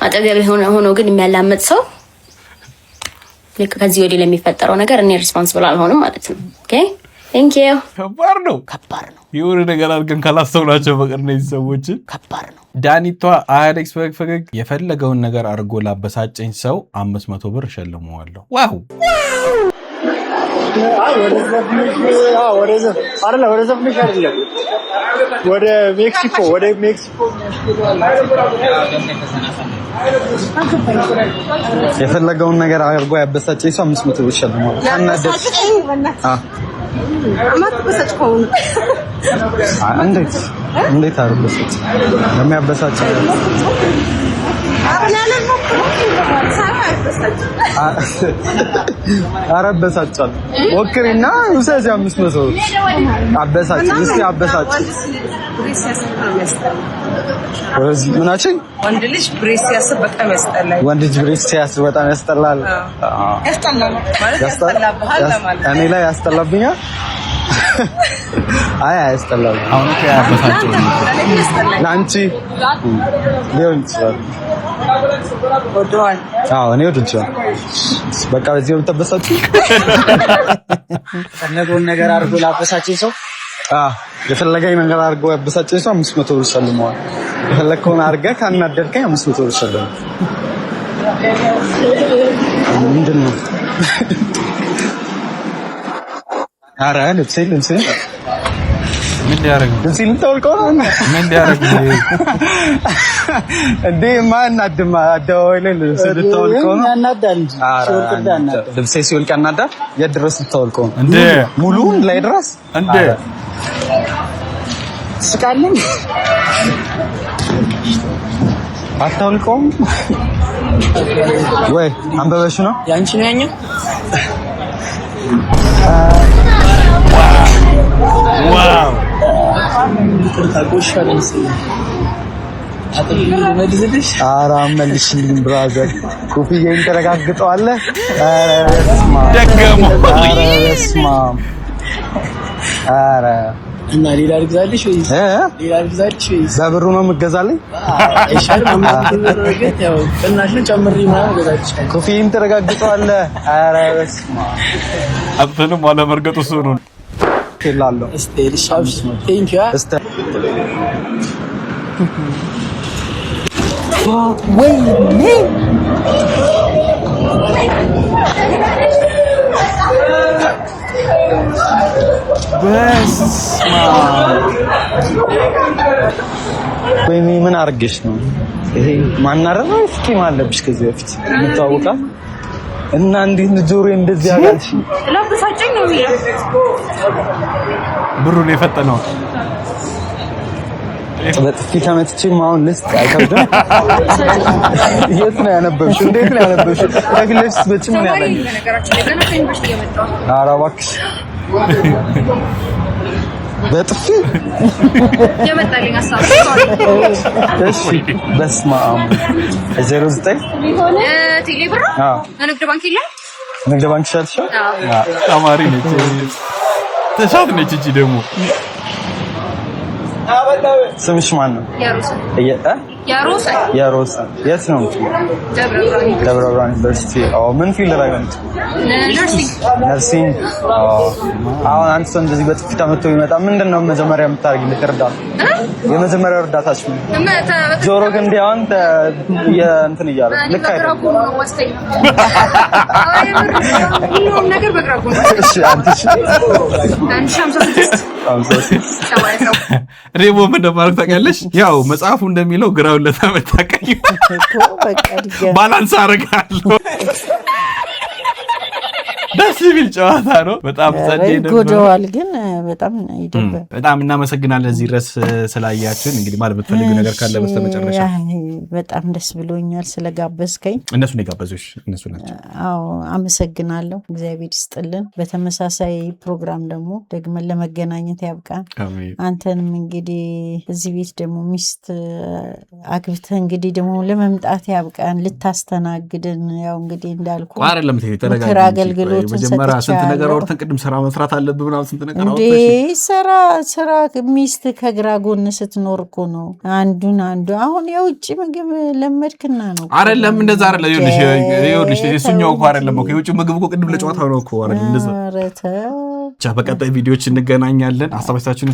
አጠገብ ሆኖ ግን የሚያላምጥ ሰው ከዚህ ወዲህ ለሚፈጠረው ነገር እኔ ሪስፖንሲብል አልሆንም ማለት ነው። ኦኬ ቴንክ ዩ። ከባድ ነው የሆነ ነገር አድርገን ካላስተውላቸው በቀር ነው ሰዎችን ከባድ ነው። ዳኒቷ አሌክስ ፈገግ የፈለገውን ነገር አድርጎ ላበሳጨኝ ሰው 500 ብር እሸልመዋለሁ። ዋው ወደ ሜክሲኮ የፈለገውን ነገር አድርጎ ያበሳጨኝ ሰው 500 ብር ይሸልማል። አናደድሽ? እንዴት አርበሰጭ ለሚያበሳጭ አረበሳጫል ወክሪና ውሰጂ 500 አበሳጭ እስኪ አበሳጭ ምናችን ወንድ ልጅ ብሬስ ሲያስብ በጣም ያስጠላል። ወንድ ልጅ ብሬስ ሲያስብ በጣም ያስጠላል። ያስጠላል ማለት ያስጠላብሃል ማለት እኔ ላይ ያስጠላብኛል። አይ ያስጠላል። አሁን እኮ ያበሳጭው ላንቺ ሊሆን ይችላል። ወደዋል። አዎ እኔ ወድጃለሁ። በቃ በዚህ ነው ተበሳጭው። ፈለገውን ነገር አድርጎ ላበሳጨኝ ሰው የፈለገኝ ነገር አድርጎ ያበሳጨኝ ሰው 500 ብር ይሸልመዋል። የፈለከውን አድርገህ ካናደድከኝ 500 ብር ይሸልመዋል። ምንድን ነው? ኧረ ልብሴ ምን ሊያደርግ ልብሴ ልታወልቀው ነው? ምን ሊያደርግ እንዴ? ማናድማ አደባባይ ላይ ልብሴ ልታወልቀው ነው? ያናዳል እንጂ ሲወልቅ ያናዳል። ልብሴ ሲወልቅ ያናዳል። የት ድረስ ልታወልቀው ነው? እንዴ ሙሉውን ላይ ድረስ እንዴ? ስቃለኝ አታውልቀውም ወይ? አንበበሽ ነው ያንቺ ነው ያኛው? ዋው ታቆሻለኝ ኧረ መልሽልኝ ብራዘር። ኮፍዬን ተረጋግጠዋለህ? ደገሙ። ኧረ እና ሌላ ልግዛልሽ ወይስ ሌላ ልግዛልሽ ወይስ በብሩ ነው የምትገዛልኝ? አይሻል ማማገት ያው ቅናሽን ጨምሪ ማለት ገዛልሽ። ኮፍዬን ተረጋግጠዋለህ? ኧረ በስመ አብ አንተንም አለመርገጡ እሱ ነው። ይላል ስቴል ሻብስ ቴንክ ዩ ወይ ወይኔ ምን አርገሽ ነው ይሄ? ማናረራ እስኪ ማለብሽ ከዚህ በፊት የምታውቃ እና እንዴት ጆሮ እንደዚህ ያጋልሽ? ለብሳጭኝ ነው ይሄ ብሩን የፈጠነው በጥፊ ተመትቼም አሁን ልስጥ አይከብድም? የት ነው ያነበብሽው? እንዴት ነው ያነበብሽው? ከግለስ በጭም ነው ያለኝ ነገራችን ላይ ገና ከዩኒቨርሲቲ የመጣው ኧረ እባክሽ በጥፊ የመጣልኝ ሀሳብ እሺ በስመ አብ 09 ቴሌ ብር ንግድ ባንክ ይላል። ንግድ ባንክ ሻልሻል? ተማሪ ነች ተሻት ነች እቺ ደግሞ ስምሽ ማን ነው? ያሮስ የት ነው? ደብረ ብርሃን ዩኒቨርሲቲ። ምን ፊልድ ላይ ነው? ነርሲንግ። አሁን አንተ ሰው እንደዚህ በጥፊ ተመቶ ይመጣ ምንድን ነው መጀመሪያ የምታደርጊለት እርዳታ? የመጀመሪያ እርዳታሽ ምን? ጆሮ ግን እንዲያውን እንትን እያለ ልክ አይደለም። ነገር በግራጎ እሺ አንቺ ሬቦ ምን እንደማድረግ ታውቂያለሽ? ያው መጽሐፉ እንደሚለው ግራውን ለተመታቀኝ ባላንስ አደርጋለሁ። ደስ የሚል ጨዋታ ነው። በጣም ጸዴ ነበር። ጎደዋል ግን በጣም ይደብራል። በጣም እናመሰግናለን እዚህ ድረስ ስላያችሁን። እንግዲህ ማለት የምትፈልጊው ነገር ካለ በስተመጨረሻ። በጣም ደስ ብሎኛል ስለጋበዝከኝ። እነሱ ነው የጋበዙሽ? እነሱ ናቸው። አዎ አመሰግናለሁ። እግዚአብሔር ይስጥልን። በተመሳሳይ ፕሮግራም ደግሞ ደግመን ለመገናኘት ያብቃን። አንተንም እንግዲህ እዚህ ቤት ደግሞ ሚስት አግብተህ እንግዲህ ደግሞ ለመምጣት ያብቃን፣ ልታስተናግድን። ያው እንግዲህ እንዳልኩ አይደለም ምክር አገልግሎት መጀመሪያ ስንት ነገር አውርተን ቅድም ስራ መስራት አለብህ ምናምን ስንት ነገር አውርተሽ ስራ ሚስት ከግራ ጎን ስትኖር እኮ ነው አንዱን አንዱ። አሁን የውጭ ምግብ ለመድክና ነው አይደለም? እንደዛ አይደለም። ይኸውልሽ እሱኛው እኮ አይደለም እኮ የውጭ ምግብ እኮ ቅድም ለጨዋታ ነው እኮ አይደል? እንደዛ ብቻ በቀጣይ ቪዲዮዎች እንገናኛለን። ሀሳባችሁን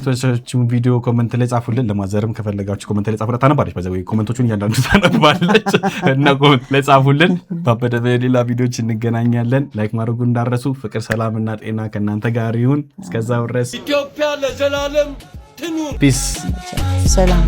ቪዲዮ ኮመንት ላይ ጻፉልን። ለማዘርም ከፈለጋችሁ ኮመንት ላይ ጻፉልን። ታነባለች በዚህ ኮመንቶቹን እያንዳንዱ ታነባለች እና ኮመንት ላይ ጻፉልን። ባበደ በሌላ ቪዲዮዎች እንገናኛለን። ላይክ ማድረጉ እንዳረሱ። ፍቅር ሰላምና ጤና ከእናንተ ጋር ይሁን። እስከዛው ድረስ ኢትዮጵያ ለዘላለም ትኑር። ፒስ ሰላም